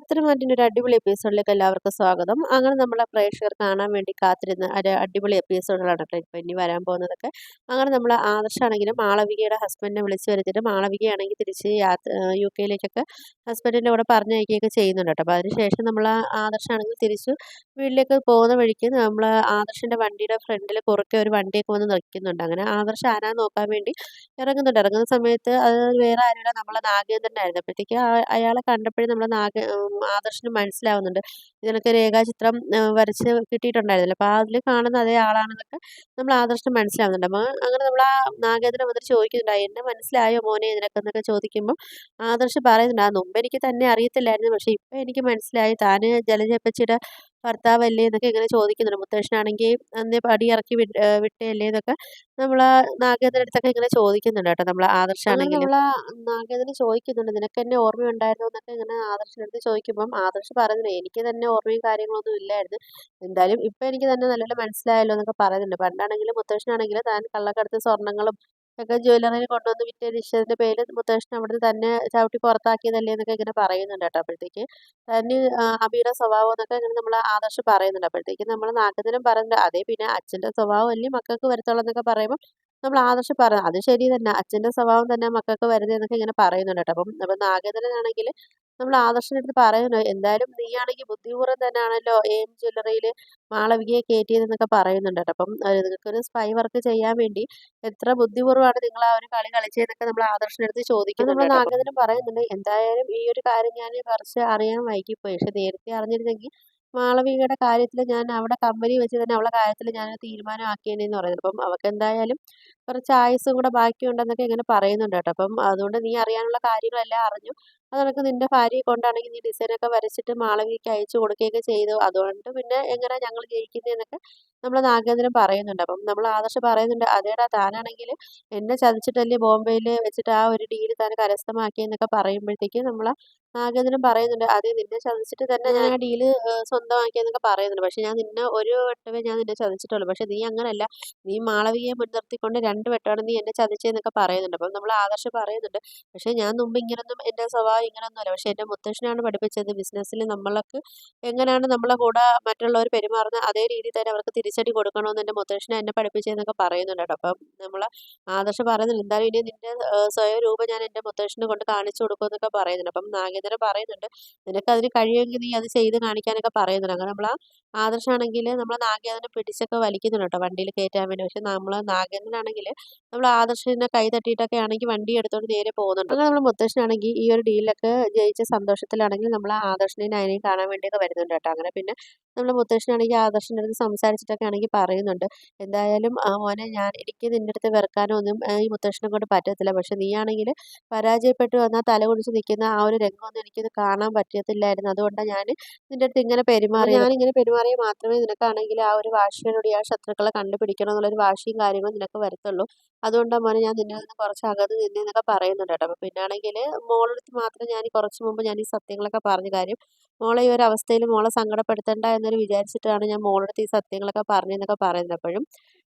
പത്തരമാറ്റിൻ്റെ ഒരു അടിപൊളി എപ്പിസോഡിലേക്ക് എല്ലാവർക്കും സ്വാഗതം. അങ്ങനെ നമ്മളെ പ്രേക്ഷകർ കാണാൻ വേണ്ടി കാത്തിരുന്ന ഒരു അടിപൊളി എപ്പിസോഡുകളാണ് കേട്ടോ ഇപ്പോൾ ഇനി വരാൻ പോകുന്നതൊക്കെ. അങ്ങനെ നമ്മൾ ആദർശാണെങ്കിലും മാളവികയുടെ ഹസ്ബൻഡിനെ വിളിച്ചു വരുത്തിയിട്ട് മാളവികയാണെങ്കിൽ തിരിച്ച് UK-യിലേക്കൊക്കെ ഹസ്ബൻഡിൻ്റെ കൂടെ പറഞ്ഞയക്കുകയൊക്കെ ചെയ്യുന്നുണ്ട് കേട്ടോ. അപ്പോൾ അതിനുശേഷം നമ്മൾ ആദർശാണെങ്കിൽ തിരിച്ചു വീട്ടിലേക്ക് പോകുന്ന വഴിക്ക് നമ്മൾ ആദർശിൻ്റെ വണ്ടിയുടെ ഫ്രണ്ടിൽ കുറുക്കെ ഒരു വണ്ടിയൊക്കെ വന്ന് നിൽക്കുന്നുണ്ട്. അങ്ങനെ ആദർശ് ആരാന്ന് നോക്കാൻ വേണ്ടി ഇറങ്ങുന്നുണ്ട്. ഇറങ്ങുന്ന സമയത്ത് അത് വേറെ ആരുമല്ല നമ്മളെ നാഗേന്ദ്രനായിരുന്നു. അപ്പോഴത്തേക്ക് അയാളെ കണ്ടപ്പോഴേ നമ്മളെ ആദർശിന് മനസ്സിലാവുന്നുണ്ട്. ഇതിനൊക്കെ രേഖാചിത്രം വരച്ച് കിട്ടിയിട്ടുണ്ടായിരുന്നല്ലോ. അപ്പോൾ അതിൽ കാണുന്ന അതേ ആളാണെന്നൊക്കെ നമ്മൾ ആദർശിന് മനസ്സിലാവുന്നുണ്ട്. അപ്പോൾ അങ്ങനെ നമ്മൾ ആ നാഗേന്ദ്രൻ വന്നിട്ട് ചോദിക്കുന്നുണ്ട്, എന്നെ മനസ്സിലായോ മോനെ ഇതിനൊക്കെ എന്നൊക്കെ ചോദിക്കുമ്പോൾ ആദർശ് പറയുന്നുണ്ട്, മുമ്പ് എനിക്ക് തന്നെ അറിയത്തില്ലായിരുന്നു, പക്ഷേ ഇപ്പം എനിക്ക് മനസ്സിലായി താൻ ജലജയപ്പച്ചിയുടെ ഭർത്താവല്ലേ എന്നൊക്കെ ഇങ്ങനെ ചോദിക്കുന്നുണ്ട്. മുത്തശ്ശനാണെങ്കിൽ അന്നേ പടി ഇറക്കി വിട്ടയല്ലേ എന്നൊക്കെ നമ്മൾ ആ നാഗേന്ദ്രൻ്റെ അടുത്തൊക്കെ ഇങ്ങനെ ചോദിക്കുന്നുണ്ട് കേട്ടോ. നമ്മൾ ആദർശാണെങ്കിൽ നമ്മൾ ആ നാഗേന്ദ്രൻ ചോദിക്കുന്നുണ്ട്, നിനക്ക് എന്നെ ഓർമ്മയുണ്ടായിരുന്നോ എന്നൊക്കെ ഇങ്ങനെ ആദർശിൻ്റെ അടുത്ത് ചോദിക്കുമ്പം ആദർശ് പറയുന്നുണ്ട്, എനിക്ക് തന്നെ ഓർമ്മയും കാര്യങ്ങളൊന്നും ഇല്ലായിരുന്നു, എന്തായാലും ഇപ്പം എനിക്ക് തന്നെ നല്ലപോലെ മനസ്സിലായല്ലോ എന്നൊക്കെ പറയുന്നുണ്ട്. പണ്ടാണെങ്കിലും മുത്തശ്ശനാണെങ്കിലും താൻ കള്ളക്കടത്ത് സ്വർണ്ണങ്ങളും ഒക്കെ ജ്വല്ലറിയിൽ കൊണ്ടുവന്ന് വിറ്റഴിച്ചതിൻ്റെ പേരിൽ മുത്തശ്ശൻ അവിടുന്ന് തന്നെ ചവിട്ടി പുറത്താക്കിയതല്ലേ എന്നൊക്കെ ഇങ്ങനെ പറയുന്നുണ്ട് കേട്ടോ. അപ്പോഴത്തേക്ക് തന്നെ അബിയുടെ സ്വഭാവം എന്നൊക്കെ ഇങ്ങനെ നമ്മൾ ആദർശ് പറയുന്നുണ്ട്. അപ്പോഴത്തേക്ക് നമ്മൾ നാഗേന്ദ്രൻ പറയുന്നുണ്ട്, അതേ പിന്നെ അച്ഛൻ്റെ സ്വഭാവം അല്ലേ മക്കൾക്ക് വരത്തുള്ളൂ എന്നൊക്കെ പറയുമ്പോൾ നമ്മൾ ആദർശ് പറഞ്ഞു, അത് ശരി തന്നെ, അച്ഛൻ്റെ സ്വഭാവം തന്നെ മക്കൾക്ക് വരുന്നതെന്നൊക്കെ ഇങ്ങനെ പറയുന്നുണ്ട് കേട്ടോ. അപ്പം നാഗേന്ദ്രനാണെങ്കിൽ നമ്മൾ ആദർശിൻ്റെ അടുത്ത് പറയുന്നുണ്ട്, എന്തായാലും നീയാണെങ്കിൽ ബുദ്ധിപൂർവ്വം തന്നെയാണല്ലോ ജ്വല്ലറിയിൽ മാളവികയെ കയറ്റിയതെന്നൊക്കെ പറയുന്നുണ്ട് കേട്ടോ. അപ്പം നിങ്ങൾക്കൊരു സ്പൈ വർക്ക് ചെയ്യാൻ വേണ്ടി എത്ര ബുദ്ധിപൂർവ്വമാണ് നിങ്ങൾ ആ ഒരു കളി കളിച്ചതെന്നൊക്കെ നമ്മൾ ആദർശിൻ്റെ അടുത്ത് ചോദിക്കുന്നുണ്ട് കേട്ടോ. നാഗേന്ദ്രൻ പറയുന്നുണ്ട്, എന്തായാലും ഈ ഒരു കാര്യം ഞാൻ കുറച്ച് അറിയാൻ വൈകിപ്പോയി, പക്ഷെ നേരത്തെ അറിഞ്ഞിരുന്നെങ്കിൽ മാളവികയുടെ കാര്യത്തിൽ ഞാൻ അവിടെ കമ്പനി വെച്ച് തന്നെ അവളുടെ കാര്യത്തിൽ ഞാൻ തീരുമാനമാക്കിയേനെന്ന് പറയുന്നത്. അപ്പം അവൾക്ക് എന്തായാലും കുറച്ച് ആയുസ്സും കൂടെ ബാക്കിയുണ്ടെന്നൊക്കെ ഇങ്ങനെ പറയുന്നുണ്ട് കേട്ടോ. അപ്പം അതുകൊണ്ട് നീ അറിയാനുള്ള കാര്യങ്ങളെല്ലാം അറിഞ്ഞു, അത് കണക്ക് നിന്റെ ഭാര്യയെ കൊണ്ടാണെങ്കിൽ നീ ഡിസൈനൊക്കെ വരച്ചിട്ട് മാളവികയ്ക്ക് അയച്ചു കൊടുക്കുകയൊക്കെ ചെയ്തു, അതുകൊണ്ട് പിന്നെ എങ്ങനെ ഞങ്ങൾ ജയിക്കുന്നതെന്നൊക്കെ നമ്മൾ നാഗേന്ദ്രൻ പറയുന്നുണ്ട്. അപ്പം നമ്മൾ ആദർശ് പറയുന്നുണ്ട്, അതേടാ താനാണെങ്കിൽ എന്നെ ചതിച്ചിട്ടല്ലേ ബോംബെയിൽ വെച്ചിട്ട് ആ ഒരു ഡീല് താൻ കരസ്ഥമാക്കിയെന്നൊക്കെ പറയുമ്പോഴത്തേക്ക് നമ്മൾ നാഗേന്ദ്രൻ പറയുന്നുണ്ട്, അതെ നിന്നെ ചതിച്ചിട്ട് തന്നെ ഞാൻ ആ ഡീല് സ്വന്തമാക്കിയെന്നൊക്കെ പറയുന്നുണ്ട്, പക്ഷെ ഞാൻ നിന്നെ ഒരു വട്ടമേ ഞാൻ നിന്നെ ചതിച്ചിട്ടുള്ളൂ, പക്ഷെ നീ അങ്ങനല്ല, നീ മാളവികയെ മുൻനിർത്തിക്കൊണ്ട് 2 വട്ടമാണ് നീ എന്നെ ചതിച്ചതെന്നൊക്കെ പറയുന്നുണ്ട്. അപ്പം നമ്മൾ ആദർശ് പറയുന്നുണ്ട്, പക്ഷേ ഞാൻ മുമ്പ് ഇങ്ങനൊന്നും എൻ്റെ സ്വഭാവം ഇങ്ങനൊന്നുമല്ല, പക്ഷേ എൻ്റെ മുത്തശ്ശനാണ് പഠിപ്പിച്ചത്, ബിസിനസ്സിൽ നമ്മൾക്ക് എങ്ങനെയാണ് നമ്മളെ കൂടെ മറ്റുള്ളവർ പെരുമാറുന്നത് അതേ രീതിയിൽ തന്നെ അവർക്ക് തിരിച്ചടി കൊടുക്കണമെന്ന് എൻ്റെ മുത്തശ്ശനെ എന്നെ പഠിപ്പിച്ചതെന്നൊക്കെ പറയുന്നുണ്ട് കേട്ടോ. അപ്പം നമ്മൾ ആദർശ് പറയുന്നുണ്ട്, എന്തായാലും ഇനി നിൻ്റെ സ്വയം രൂപം ഞാൻ എൻ്റെ മുത്തശ്ശനെ കൊണ്ട് കാണിച്ചു കൊടുക്കുമെന്നൊക്കെ പറയുന്നുണ്ട്. അപ്പം നാഗേന്ദ്രൻ പറയുന്നുണ്ട്, നിനക്കതിന് കഴിയുമെങ്കിൽ നീ അത് ചെയ്ത് കാണിക്കാനൊക്കെ പറയുന്നുണ്ട്. അങ്ങനെ നമ്മൾ ആദർശാണെങ്കിൽ നമ്മളെ നാഗേന്ദ്രനെ പിടിച്ചൊക്കെ വലിക്കുന്നുണ്ട് കേട്ടോ വണ്ടിയിൽ കയറ്റാൻ വേണ്ടി, പക്ഷെ നമ്മൾ നാഗേന്ദ്രനാണെങ്കിൽ നമ്മൾ ആദർശിനെ കൈ തട്ടിയിട്ടൊക്കെ ആണെങ്കിൽ വണ്ടി എടുത്തുകൊണ്ട് നേരെ പോകുന്നുണ്ട്. അങ്ങനെ നമ്മൾ മുത്തശ്ശനാണെങ്കിൽ ഈ ഒരു ഡീലൊക്കെ ജയിച്ച സന്തോഷത്തിലാണെങ്കിൽ നമ്മൾ ആദർശിനെയും നയനെയും കാണാൻ വേണ്ടിയൊക്കെ വരുന്നുണ്ട് കേട്ടോ. അങ്ങനെ പിന്നെ നമ്മൾ മുത്തശ്ശനാണെങ്കിൽ ആദർശിൻ്റെ അടുത്ത് സംസാരിച്ചിട്ടൊക്കെ ആണെങ്കിൽ പറയുന്നുണ്ട്, എന്തായാലും മോനെ എനിക്ക് നിൻ്റെ അടുത്ത് വെറുക്കാനോ ഒന്നും ഈ മുത്തശ്ശനെ കൊണ്ട് പറ്റത്തില്ല, പക്ഷെ നീയാണെങ്കിൽ പരാജയപ്പെട്ടു വന്നാൽ തല കുനിച്ച് നിൽക്കുന്ന ആ ഒരു രംഗമൊന്നും എനിക്കിത് കാണാൻ പറ്റത്തില്ലായിരുന്നു, അതുകൊണ്ടാണ് ഞാൻ നിൻ്റെ അടുത്ത് ഇങ്ങനെ പെരുമാറിയത്. ഞാനിങ്ങനെ പെരുമാറിയാൽ മാത്രമേ നിനക്കാണെങ്കിൽ ആ ഒരു വാശിയോടുകൂടി ആ ശത്രുക്കളെ കണ്ടുപിടിക്കണം എന്നുള്ളൊരു വാശിയും കാര്യങ്ങളും നിനക്ക് വരത്തുള്ളൂ, അതുകൊണ്ടാണ് മോനെ ഞാൻ നിന്നിൽ നിന്ന് കുറച്ച് അകന്ന് നിന്നേന്നൊക്കെ പറയുന്നുണ്ട് കേട്ടോ. അപ്പോൾ പിന്നാണെങ്കിൽ മോളടുത്ത് മാത്രം ഞാൻ കുറച്ച് മുമ്പ് ഞാൻ ഈ സത്യങ്ങളൊക്കെ പറഞ്ഞ കാര്യം, മോളെ ഈ ഒരു അവസ്ഥയിൽ മോളെ സങ്കടപ്പെടുത്തണ്ട എന്നൊരു വിചാരിച്ചിട്ടാണ് ഞാൻ മോളടുത്ത് ഈ സത്യങ്ങളൊക്കെ പറഞ്ഞതെന്നൊക്കെ പറയുന്നത്. അപ്പോഴും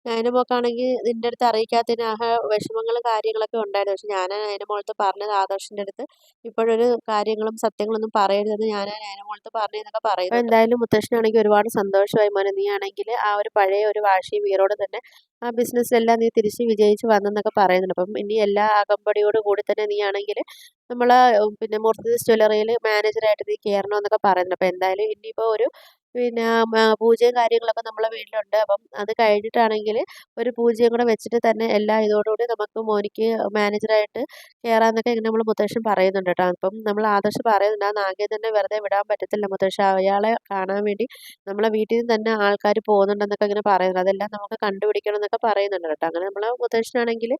അതിൻ്റെ മോൾക്കാണെങ്കിൽ നിൻ്റെ അടുത്ത് അറിയിക്കാത്തതിന് വിഷമങ്ങളും കാര്യങ്ങളൊക്കെ ഉണ്ടായിരുന്നു, പക്ഷെ ഞാൻ അതിൻ്റെ മോളത്ത് പറഞ്ഞത് ആദർശിൻ്റെ അടുത്ത് ഇപ്പോഴൊരു കാര്യങ്ങളും സത്യങ്ങളൊന്നും പറയരുതെന്ന് ഞാൻ അതിൻ്റെ മോളത്ത് പറഞ്ഞതെന്നൊക്കെ പറയുന്നത്. എന്തായാലും മുത്തശ്ശനാണെങ്കിൽ ഒരുപാട് സന്തോഷമായി മോനെ, നീ ആണെങ്കിൽ ആ ഒരു പഴയ ഒരു വാശിയും വീറോടെ തന്നെ ആ ബിസിനസ്സിലെല്ലാം നീ തിരിച്ച് വിജയിച്ച് വന്നെന്നൊക്കെ പറയുന്നുണ്ട്. അപ്പം ഇനി എല്ലാ അകമ്പടിയോട് കൂടി തന്നെ നീ ആണെങ്കിൽ നമ്മൾ പിന്നെ മൂർത്തിസ് ജ്വല്ലറിയിൽ മാനേജറായിട്ട് നീ കയറണമെന്നൊക്കെ പറയുന്നുണ്ട്. അപ്പോൾ എന്തായാലും ഇനിയിപ്പോൾ ഒരു പിന്നെ പൂജയും കാര്യങ്ങളൊക്കെ നമ്മളെ വീട്ടിലുണ്ട്, അപ്പം അത് കഴിഞ്ഞിട്ടാണെങ്കിൽ ഒരു പൂജയും കൂടെ വെച്ചിട്ട് തന്നെ എല്ലാ ഇതോടുകൂടി നമുക്ക് മോനിക്ക് മാനേജറായിട്ട് കയറാമെന്നൊക്കെ ഇങ്ങനെ നമ്മൾ മുത്തശ്ശൻ പറയുന്നുണ്ട് കേട്ടോ. അപ്പം നമ്മൾ ആദർശ് പറയുന്നുണ്ട്, ആ നാഗേന്ദ്രനെ വെറുതെ വിടാൻ പറ്റത്തില്ല മുത്തശ്ശ, അയാളെ കാണാൻ വേണ്ടി നമ്മളെ വീട്ടിൽ നിന്ന് തന്നെ ആൾക്കാർ പോകുന്നുണ്ടെന്നൊക്കെ ഇങ്ങനെ പറയുന്നുണ്ട്, അതെല്ലാം നമുക്ക് കണ്ടുപിടിക്കണം എന്നൊക്കെ പറയുന്നുണ്ട് കേട്ടോ. അങ്ങനെ നമ്മൾ മുത്തശ്ശനാണെങ്കിൽ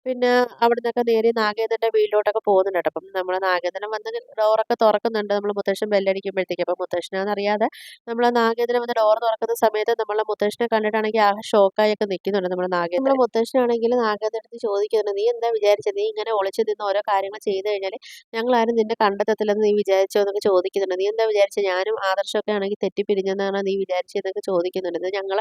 പിന്നെ അവിടെ നിന്നൊക്കെ നേരെ നാഗേന്ദ്രൻ്റെ വീട്ടിലോട്ടൊക്കെ പോകുന്നുണ്ട് കേട്ടോ. അപ്പം നമ്മൾ നാഗേന്ദ്രൻ വന്ന് ഡോറൊക്കെ തുറക്കുന്നുണ്ട്, നമ്മൾ മുത്തശ്ശൻ ബെല്ലടിക്കുമ്പോഴത്തേക്ക്. അപ്പം മുത്തശ്ശനാണെന്നറിയാതെ നമ്മൾ നമ്മളെ നാഗേന്ദ്രൻ വന്ന് ഡോർ തുറക്കുന്ന സമയത്ത് നമ്മളെ മുത്തശ്ശനെ കണ്ടിട്ടാണെങ്കിൽ ആകെ ഷോക്കായൊക്കെ നിൽക്കുന്നുണ്ട് നമ്മുടെ നാഗേന്ദ്രൻ. നമ്മുടെ മുത്തശ്ശനാണെങ്കിൽ നാഗേന്ദ്രൻ്റെ അടുത്ത് ചോദിക്കുന്നുണ്ട്, നീ എന്താ വിചാരിച്ചത്? നീ ഇങ്ങനെ ഒളിച്ച് നിന്ന് ഓരോ കാര്യങ്ങൾ ചെയ്ത് കഴിഞ്ഞാൽ ഞങ്ങളാരും നിന്നെ കണ്ടെത്തത്തില്ലെന്ന് നീ വിചാരിച്ചോ എന്നൊക്കെ ചോദിക്കുന്നുണ്ട്. നീ എന്താ വിചാരിച്ചത്? ഞാനും ആദർശമൊക്കെ ആണെങ്കിൽ തെറ്റിപ്പിരിഞ്ഞെന്നാണ് നീ വിചാരിച്ചതെന്നൊക്കെ ചോദിക്കുന്നുണ്ട്. ഇത് ഞങ്ങൾ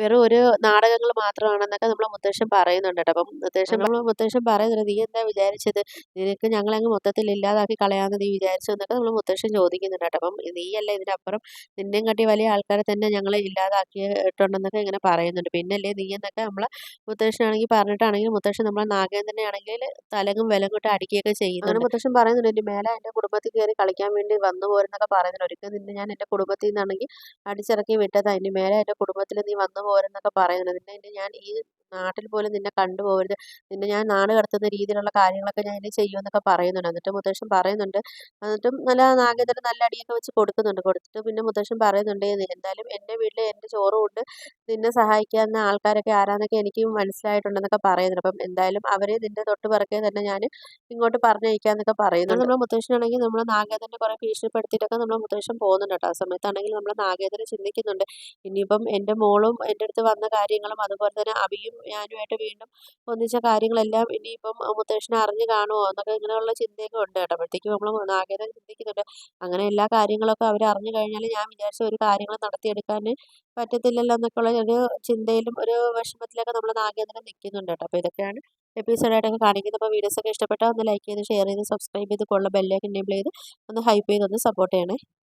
വെറും ഒരു നാടകങ്ങൾ മാത്രമാണെന്നൊക്കെ നമ്മളെ മുത്തശ്ശൻ പറയുന്നുണ്ട് കേട്ടോ. അപ്പം നമ്മളെ മുത്തശ്ശൻ പറയുന്നുണ്ട്, നീ എന്താ വിചാരിച്ചത്? നിനക്ക് ഞങ്ങളങ്ങ് മൊത്തത്തിൽ ഇല്ലാതാക്കി കളയാമെന്ന് നീ വിചാരിച്ചോ എന്നൊക്കെ നമ്മളെ മുത്തശ്ശൻ ചോദിക്കുന്നുണ്ട് കേട്ടോ. അപ്പം നീയല്ല ഇതിനപ്പുറം നിന്നെയും കാട്ടി വലിയ ആൾക്കാരെ തന്നെ ഞങ്ങൾ ഇല്ലാതാക്കിയിട്ടുണ്ടെന്നൊക്കെ ഇങ്ങനെ പറയുന്നുണ്ട്. പിന്നല്ലേ നീ എന്നൊക്കെ നമ്മളെ മുത്തശ്ശനാണെങ്കിൽ പറഞ്ഞിട്ടാണെങ്കിൽ മുത്തശ്ശൻ നമ്മളെ നാഗേന്ദ്രനെ ആണെങ്കിൽ തലങ്ങും വിലങ്ങും ഇട്ട് അടിക്കുകയൊക്കെ ചെയ്യുന്നുണ്ട്. അങ്ങനെ മുത്തശ്ശൻ പറയുന്നുണ്ട്, ഇനി മേലെ എൻ്റെ കുടുംബത്തിൽ കയറി കളിക്കാൻ വേണ്ടി വന്നു പോരെന്നൊക്കെ പറയുന്നുണ്ട്. ഒരിക്കൽ നിന്നെ ഞാൻ എൻ്റെ കുടുംബത്തിൽ നിന്നാണെങ്കിൽ അടിച്ചിറക്കി വിട്ടതാ. ഇനി മേലെ എൻ്റെ കുടുംബത്തിൽ നീ വന്നു പോരെന്നൊക്കെ പറയുന്നുണ്ട്. നിന്നെ ഇനി ഞാൻ ഈ നാട്ടിൽ പോലും നിന്നെ കണ്ടുപോകരുത്. നിന്നെ ഞാൻ നാട് കടത്തുന്ന രീതിയിലുള്ള കാര്യങ്ങളൊക്കെ ഞാൻ ഇനി ചെയ്യുമെന്നൊക്കെ പറയുന്നുണ്ട്. എന്നിട്ട് മുത്തശ്ശൻ പറയുന്നുണ്ട്, എന്നിട്ടും നല്ല നാഗേന്ദ്രൻ നല്ല അടിയൊക്കെ വെച്ച് കൊടുക്കുന്നുണ്ട്. കൊടുത്തിട്ട് പിന്നെ മുത്തശ്ശൻ പറയുന്നുണ്ട്, എന്തായാലും എൻ്റെ വീട്ടിൽ എൻ്റെ ചോറും ഉണ്ട്, നിന്നെ സഹായിക്കാവുന്ന ആൾക്കാരൊക്കെ ആരാന്നൊക്കെ എനിക്ക് മനസ്സിലായിട്ടുണ്ടെന്നൊക്കെ പറയുന്നുണ്ട്. അപ്പം എന്തായാലും അവരെ നിന്റെ തൊട്ട് പിറകെ തന്നെ ഞാൻ ഇങ്ങോട്ട് പറഞ്ഞയക്കാന്നൊക്കെ പറയുന്നുണ്ട്. നമ്മുടെ മുത്തശ്ശനാണെങ്കിൽ നമ്മളെ നാഗേന്ദ്രനെ കുറെ ഭീഷണിപ്പെടുത്തിയിട്ടൊക്കെ നമ്മളെ മുത്തശ്ശൻ പോകുന്നുണ്ട് കേട്ടോ. ആ സമയത്താണെങ്കിൽ നമ്മളെ നാഗേന്ദ്രൻ ചിന്തിക്കുന്നുണ്ട്, ഇനിയിപ്പം എൻ്റെ മോളും എൻ്റെ അടുത്ത് വന്ന കാര്യങ്ങളും അതുപോലെ തന്നെ അഭിയും ഞാനുമായിട്ട് വീണ്ടും ഒന്നിച്ച കാര്യങ്ങളെല്ലാം ഇനിയിപ്പം മുത്തശ്ശൻ അറിഞ്ഞു കാണുമോ എന്നൊക്കെ ഇങ്ങനെയുള്ള ചിന്തയൊക്കെ ഉണ്ട് കേട്ടോ. അപ്പോഴത്തേക്കും നമ്മൾ നാഗേന്ദ്രൻ ചിന്തിക്കുന്നുണ്ട്, അങ്ങനെ എല്ലാ കാര്യങ്ങളൊക്കെ അവർ അറിഞ്ഞു കഴിഞ്ഞാൽ ഞാൻ വിചാരിച്ച ഒരു കാര്യങ്ങൾ നടത്തിയെടുക്കാൻ പറ്റത്തില്ലല്ലോ എന്നൊക്കെയുള്ള ഒരു ചിന്തയിലും ഒരു വിഷമത്തിലൊക്കെ നമ്മൾ നാഗേന്ദ്രൻ നിൽക്കുന്നുണ്ട് കേട്ടോ. അപ്പോൾ ഇതൊക്കെയാണ് എപ്പിസോഡായിട്ടൊക്കെ കാണിക്കുന്നത്. അപ്പോൾ വീഡിയോസൊക്കെ ഇഷ്ടപ്പെട്ടാൽ ഒന്ന് ലൈക്ക് ചെയ്ത് ഷെയർ ചെയ്ത് സബ്സ്ക്രൈബ് ചെയ്ത് കൊള്ള ബെല്ലൈക്കൻ എനേബിൾ ചെയ്ത് ഒന്ന് ഹൈപ്പ് ചെയ്ത് ഒന്ന് സപ്പോർട്ട് ചെയ്യണേ.